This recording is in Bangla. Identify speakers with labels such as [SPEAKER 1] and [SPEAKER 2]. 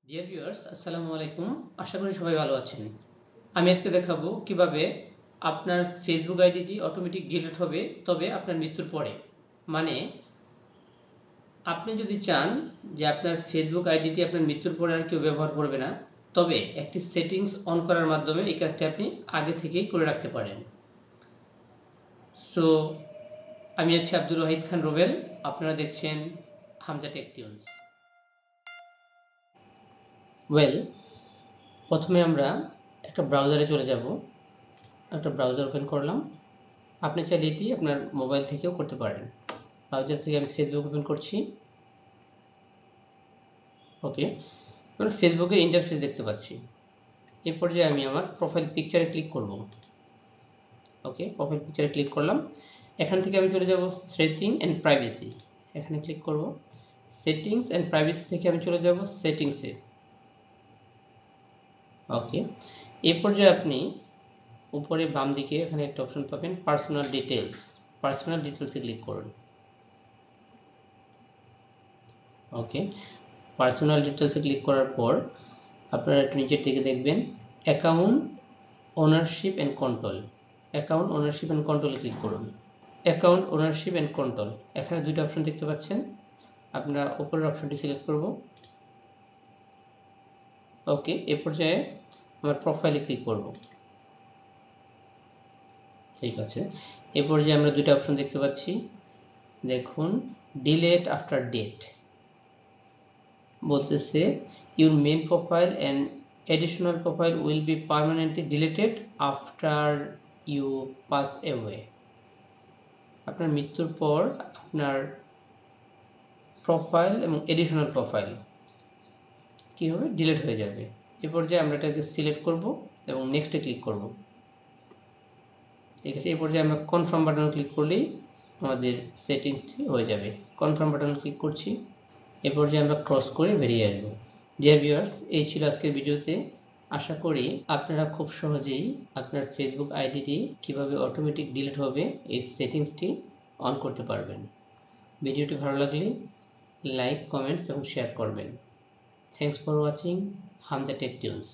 [SPEAKER 1] ডিয়ার ভিউয়ার্স, আসসালামু আলাইকুম। আশা করি সবাই ভালো আছেন। আমি আজকে দেখাবো কিভাবে আপনার ফেসবুক আইডিটি অটোমেটিক ডিলিট হবে, তবে আপনার মৃত্যুর পরে। মানে আপনি যদি চান যে আপনার ফেসবুক আইডিটি আপনার মৃত্যুর পরে আর কেউ ব্যবহার করবে না, তবে একটি সেটিংস অন করার মাধ্যমে এই কাজটি আপনি আগে থেকেই করে রাখতে পারেন। সো আমি আছি আব্দুর ওয়াহিদ খান রুবেল, আপনারা দেখছেন হামজা টেক টিউনস। প্রথমে আমরা একটা ব্রাউজারে চলে যাব। একটা ব্রাউজার ওপেন করলাম। আপনি চাইলে এটি আপনার মোবাইল থেকেও করতে পারেন। ব্রাউজার থেকে আমি ফেসবুক ওপেন করছি। ওকে, আমরা ফেসবুকের ইন্টারফেস দেখতে পাচ্ছি। এই পর্যায়ে আমি আমার প্রোফাইল পিকচারে ক্লিক করব। ওকে, প্রোফাইল পিকচারে ক্লিক করলাম। এখান থেকে আমি চলে যাব সেটিং অ্যান্ড প্রাইভেসি। এখানে ক্লিক করব। সেটিংস অ্যান্ড প্রাইভেসি থেকে আমি চলে যাব সেটিংসে। ওকে, এই পর্যায়ে আপনি উপরে বাম দিকে এখানে একটা অপশন পাবেন, পার্সোনাল ডিটেলস। পার্সোনাল ডিটেলসে ক্লিক করুন। ওকে, পার্সোনাল ডিটেলসে ক্লিক করার পর আপনারা একটু নিচের দিকে দেখবেন account ownership and control. Account ownership and কন্ট্রোলে ক্লিক করুন। অ্যাকাউন্ট ওনারশিপ অ্যান্ড কন্ট্রোল, এখানে দুইটা অপশন দেখতে পাচ্ছেন। আমরা উপরের অপশনটি সিলেক্ট করব। ওকে, এ পর্যায়ে আমার প্রোফাইলে ক্লিক করব। ঠিক আছে, এ পর্যায়ে আমরা দুইটা অপশন দেখতে পাচ্ছি। দেখুন, ডিলেট আফটার ডেট বলতেছে your main profile and additional profile will be permanently deleted after you pass away. আপনার মৃত্যুর পর আপনার প্রোফাইল এবং এডিশনাল প্রোফাইল কি হবে, ডিলিট হয়ে যাবে। এই পর্যায়ে আমরা এটাকে সিলেক্ট করব এবং নেক্সটে ক্লিক করব। ঠিক আছে, এই পর্যায়ে আমরা কনফার্ম বাটনে ক্লিক করলেই আমাদের সেটিংসটি হয়ে যাবে। কনফার্ম বাটনে ক্লিক করছি। এ পর্যায়ে আমরা ক্রস করে বেরিয়ে আসব। ডিয়ার ভিউয়ার্স, এই ছিল আজকের ভিডিওতে। আশা করি আপনারা খুব সহজেই আপনার ফেসবুক আইডিটি কিভাবে অটোমেটিক ডিলিট হবে এই সেটিংসটি অন করতে পারবেন। ভিডিওটি ভালো লাগলে লাইক, কমেন্টস এবং শেয়ার করবেন। Thanks for watching Hamza tech tunes.